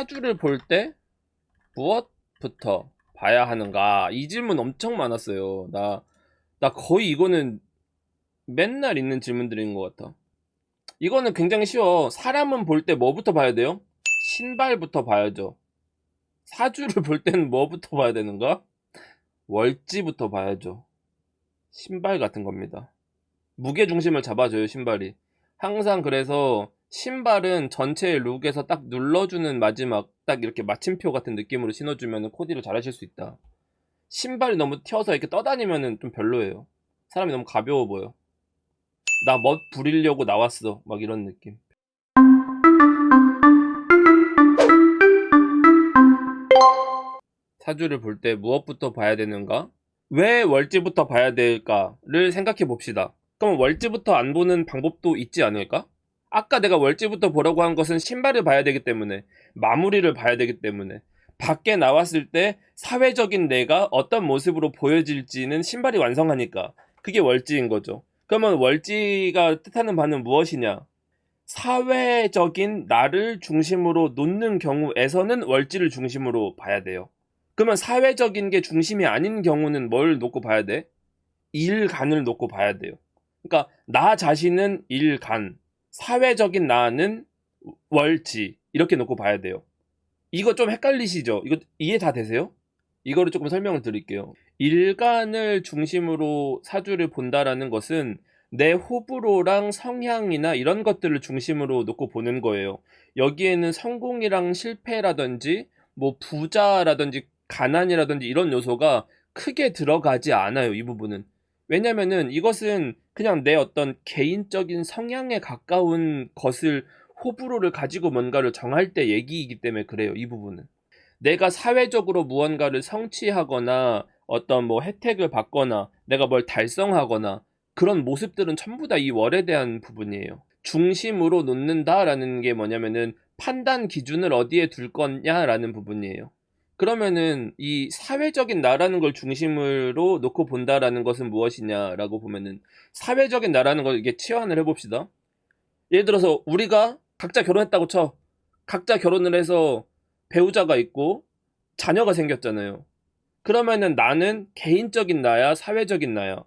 사주를 볼 때 무엇부터 봐야 하는가? 이 질문 엄청 많았어요. 나 거의 이거는 맨날 있는 질문들인 것 같아. 이거는 굉장히 쉬워. 사람은 볼 때 뭐부터 봐야 돼요? 신발부터 봐야죠. 사주를 볼 때는 뭐부터 봐야 되는가? 월지부터 봐야죠. 신발 같은 겁니다. 무게 중심을 잡아줘요, 신발이. 항상 그래서 신발은 전체의 룩에서 딱 눌러주는 마지막, 딱 이렇게 마침표 같은 느낌으로 신어주면 코디를 잘 하실 수 있다. 신발이 너무 튀어서 이렇게 떠다니면 좀 별로예요. 사람이 너무 가벼워 보여. 나 멋 부리려고 나왔어. 막 이런 느낌. 사주를 볼 때 무엇부터 봐야 되는가? 왜 월지부터 봐야 될까를 생각해 봅시다. 그럼 월지부터 안 보는 방법도 있지 않을까? 아까 내가 월지부터 보라고 한 것은 신발을 봐야 되기 때문에, 마무리를 봐야 되기 때문에, 밖에 나왔을 때 사회적인 내가 어떤 모습으로 보여질지는 신발이 완성하니까 그게 월지인 거죠. 그러면 월지가 뜻하는 바는 무엇이냐? 사회적인 나를 중심으로 놓는 경우에서는 월지를 중심으로 봐야 돼요. 그러면 사회적인 게 중심이 아닌 경우는 뭘 놓고 봐야 돼? 일간을 놓고 봐야 돼요. 그러니까 나 자신은 일간, 사회적인 나는 월지 이렇게 놓고 봐야 돼요. 이거 좀 헷갈리시죠? 이거 이해 다 되세요? 이거를 조금 설명을 드릴게요. 일간을 중심으로 사주를 본다라는 것은 내 호불호랑 성향이나 이런 것들을 중심으로 놓고 보는 거예요. 여기에는 성공이랑 실패라든지 뭐 부자라든지 가난이라든지 이런 요소가 크게 들어가지 않아요. 이 부분은. 왜냐면은 이것은 그냥 내 어떤 개인적인 성향에 가까운 것을 호불호를 가지고 뭔가를 정할 때 얘기이기 때문에 그래요. 이 부분은. 내가 사회적으로 무언가를 성취하거나 어떤 뭐 혜택을 받거나 내가 뭘 달성하거나 그런 모습들은 전부 다 이 월에 대한 부분이에요. 중심으로 놓는다라는 게 뭐냐면은 판단 기준을 어디에 둘 거냐라는 부분이에요. 그러면은 이 사회적인 나라는 걸 중심으로 놓고 본다라는 것은 무엇이냐라고 보면은 사회적인 나라는 걸 이게 치환을 해봅시다. 예를 들어서 우리가 각자 결혼했다고 쳐. 각자 결혼을 해서 배우자가 있고 자녀가 생겼잖아요. 그러면은 나는 개인적인 나야, 사회적인 나야.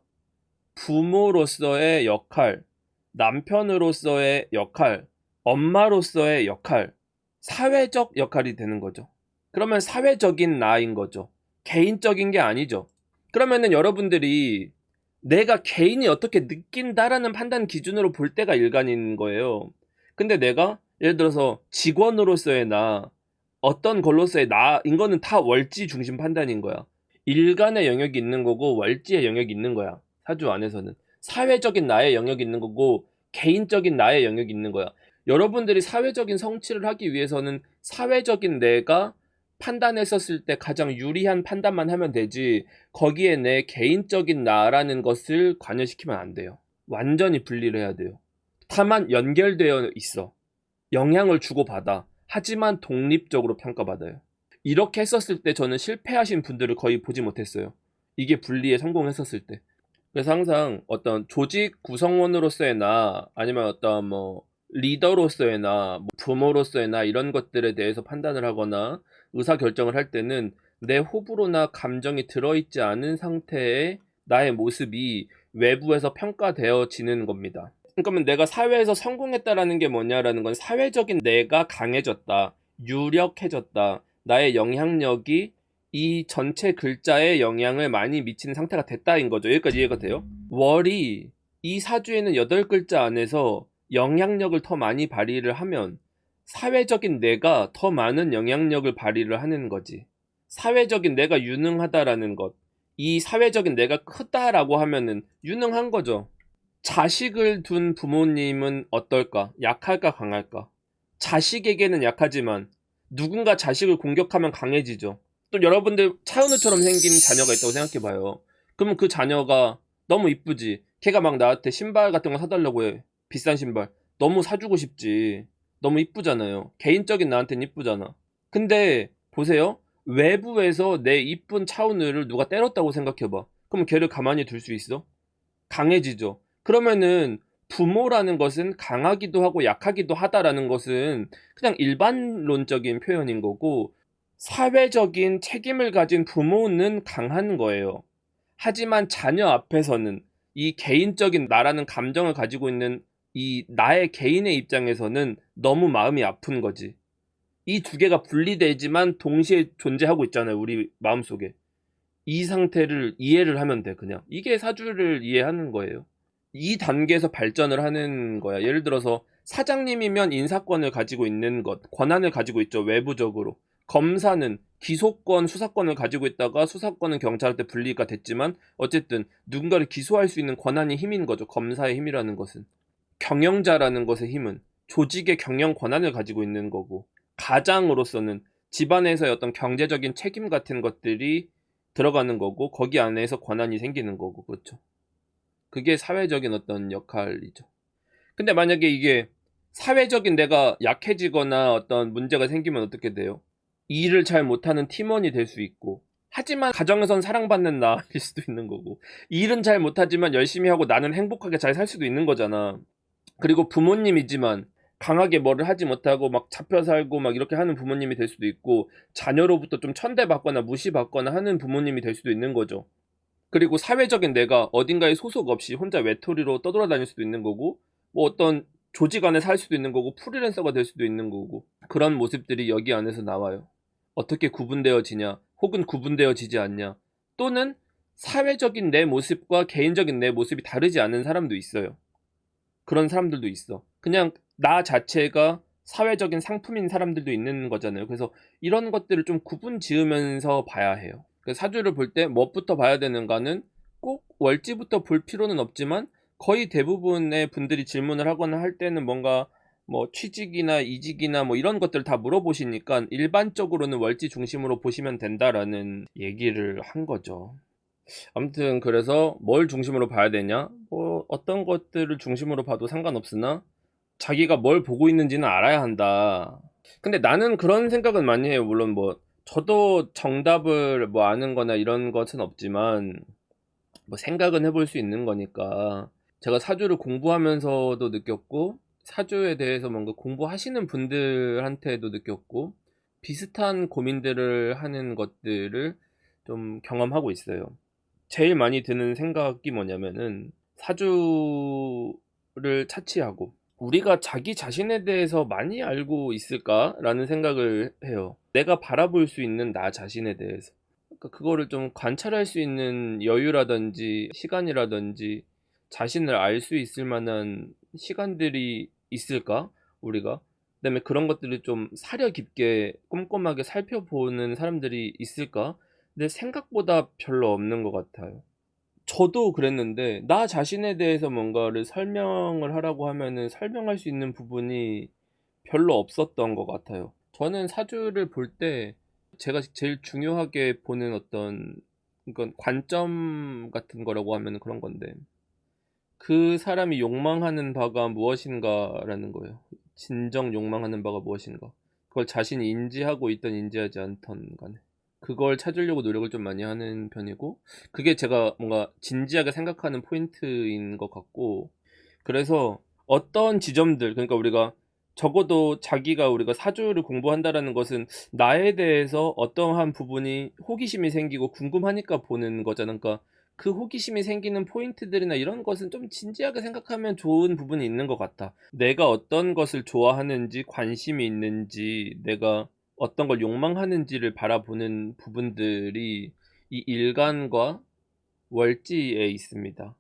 부모로서의 역할, 남편으로서의 역할, 엄마로서의 역할, 사회적 역할이 되는 거죠. 그러면 사회적인 나인 거죠. 개인적인 게 아니죠. 그러면은 여러분들이 내가 개인이 어떻게 느낀다라는 판단 기준으로 볼 때가 일간인 거예요. 근데 내가 예를 들어서 직원으로서의 나, 어떤 걸로서의 나인 거는 다 월지 중심 판단인 거야. 일간의 영역이 있는 거고 월지의 영역이 있는 거야. 사주 안에서는. 사회적인 나의 영역이 있는 거고 개인적인 나의 영역이 있는 거야. 여러분들이 사회적인 성취를 하기 위해서는 사회적인 내가 판단했었을 때 가장 유리한 판단만 하면 되지 거기에 내 개인적인 나라는 것을 관여시키면 안 돼요. 완전히 분리를 해야 돼요. 다만 연결되어 있어. 영향을 주고받아. 하지만 독립적으로 평가받아요. 이렇게 했었을 때 저는 실패하신 분들을 거의 보지 못했어요. 이게 분리에 성공했었을 때. 그래서 항상 어떤 조직 구성원으로서의 나, 아니면 어떤 뭐 리더로서의 나, 뭐 부모로서의 나 이런 것들에 대해서 판단을 하거나 의사결정을 할 때는 내 호불호나 감정이 들어있지 않은 상태의 나의 모습이 외부에서 평가되어지는 겁니다. 그러면 내가 사회에서 성공했다라는 게 뭐냐라는 건 사회적인 내가 강해졌다, 유력해졌다, 나의 영향력이 이 전체 글자에 영향을 많이 미치는 상태가 됐다인 거죠. 여기까지 이해가 돼요? 월이 이 사주에는 8글자 안에서 영향력을 더 많이 발휘를 하면 사회적인 내가 더 많은 영향력을 발휘를 하는 거지. 사회적인 내가 유능하다라는 것. 이 사회적인 내가 크다라고 하면은 유능한 거죠. 자식을 둔 부모님은 어떨까? 약할까, 강할까? 자식에게는 약하지만 누군가 자식을 공격하면 강해지죠. 또 여러분들 차은우처럼 생긴 자녀가 있다고 생각해봐요. 그러면 그 자녀가 너무 이쁘지. 걔가 막 나한테 신발 같은 거 사달라고 해. 비싼 신발. 너무 사주고 싶지. 너무 이쁘잖아요. 개인적인 나한테는 이쁘잖아. 근데 보세요. 외부에서 내 이쁜 차은우를 누가 때렸다고 생각해봐. 그럼 걔를 가만히 둘 수 있어? 강해지죠. 그러면은 부모라는 것은 강하기도 하고 약하기도 하다라는 것은 그냥 일반론적인 표현인 거고, 사회적인 책임을 가진 부모는 강한 거예요. 하지만 자녀 앞에서는 이 개인적인 나라는 감정을 가지고 있는 이 나의 개인의 입장에서는 너무 마음이 아픈 거지. 이 두 개가 분리되지만 동시에 존재하고 있잖아요, 우리 마음속에. 이 상태를 이해를 하면 돼, 그냥. 이게 사주를 이해하는 거예요. 이 단계에서 발전을 하는 거야. 예를 들어서 사장님이면 인사권을 가지고 있는 것, 권한을 가지고 있죠, 외부적으로. 검사는 기소권, 수사권을 가지고 있다가 수사권은 경찰한테 분리가 됐지만 어쨌든 누군가를 기소할 수 있는 권한이 힘인 거죠. 검사의 힘이라는 것은. 경영자라는 것의 힘은 조직의 경영 권한을 가지고 있는 거고, 가장으로서는 집안에서의 어떤 경제적인 책임 같은 것들이 들어가는 거고, 거기 안에서 권한이 생기는 거고, 그렇죠. 그게 사회적인 어떤 역할이죠. 근데 만약에 이게 사회적인 내가 약해지거나 어떤 문제가 생기면 어떻게 돼요? 일을 잘 못하는 팀원이 될 수 있고, 하지만 가정에선 사랑받는 나일 수도 있는 거고, 일은 잘 못하지만 열심히 하고 나는 행복하게 잘 살 수도 있는 거잖아. 그리고 부모님이지만 강하게 뭐를 하지 못하고 막 잡혀 살고 막 이렇게 하는 부모님이 될 수도 있고, 자녀로부터 좀 천대받거나 무시받거나 하는 부모님이 될 수도 있는 거죠. 그리고 사회적인 내가 어딘가에 소속 없이 혼자 외톨이로 떠돌아다닐 수도 있는 거고, 뭐 어떤 조직 안에 살 수도 있는 거고, 프리랜서가 될 수도 있는 거고, 그런 모습들이 여기 안에서 나와요. 어떻게 구분되어지냐, 혹은 구분되어지지 않냐, 또는 사회적인 내 모습과 개인적인 내 모습이 다르지 않은 사람도 있어요. 그런 사람들도 있어. 그냥 나 자체가 사회적인 상품인 사람들도 있는 거잖아요. 그래서 이런 것들을 좀 구분 지으면서 봐야 해요. 사주를 볼 때 뭐부터 봐야 되는가는 꼭 월지부터 볼 필요는 없지만, 거의 대부분의 분들이 질문을 하거나 할 때는 뭔가 뭐 취직이나 이직이나 뭐 이런 것들 다 물어보시니까 일반적으로는 월지 중심으로 보시면 된다라는 얘기를 한 거죠. 아무튼 그래서 뭘 중심으로 봐야 되냐? 뭐 어떤 것들을 중심으로 봐도 상관없으나 자기가 뭘 보고 있는지는 알아야 한다. 근데 나는 그런 생각은 많이 해요. 물론 뭐 저도 정답을 뭐 아는 거나 이런 것은 없지만 뭐 생각은 해볼 수 있는 거니까. 제가 사주를 공부하면서도 느꼈고, 사주에 대해서 뭔가 공부하시는 분들한테도 느꼈고, 비슷한 고민들을 하는 것들을 좀 경험하고 있어요. 제일 많이 드는 생각이 뭐냐면은, 사주를 차치하고 우리가 자기 자신에 대해서 많이 알고 있을까라는 생각을 해요. 내가 바라볼 수 있는 나 자신에 대해서. 그러니까 그거를 좀 관찰할 수 있는 여유라든지 시간이라든지 자신을 알 수 있을 만한 시간들이 있을까? 우리가. 그다음에 그런 것들을 좀 사려 깊게 꼼꼼하게 살펴보는 사람들이 있을까? 근데 생각보다 별로 없는 것 같아요. 저도 그랬는데 나 자신에 대해서 뭔가를 설명을 하라고 하면은 설명할 수 있는 부분이 별로 없었던 것 같아요. 저는 사주를 볼 때 제가 제일 중요하게 보는 어떤, 이건 관점 같은 거라고 하면 그런 건데, 그 사람이 욕망하는 바가 무엇인가라는 거예요. 진정 욕망하는 바가 무엇인가. 그걸 자신이 인지하고 있던 인지하지 않던 간에. 그걸 찾으려고 노력을 좀 많이 하는 편이고, 그게 제가 뭔가 진지하게 생각하는 포인트인 것 같고, 그래서 어떤 지점들, 그러니까 우리가 적어도 자기가 우리가 사주를 공부한다라는 것은 나에 대해서 어떠한 부분이 호기심이 생기고 궁금하니까 보는 거잖아. 그러니까 그 호기심이 생기는 포인트들이나 이런 것은 좀 진지하게 생각하면 좋은 부분이 있는 것 같아. 내가 어떤 것을 좋아하는지, 관심이 있는지, 내가 어떤 걸 욕망하는지를 바라보는 부분들이 이 일간과 월지에 있습니다.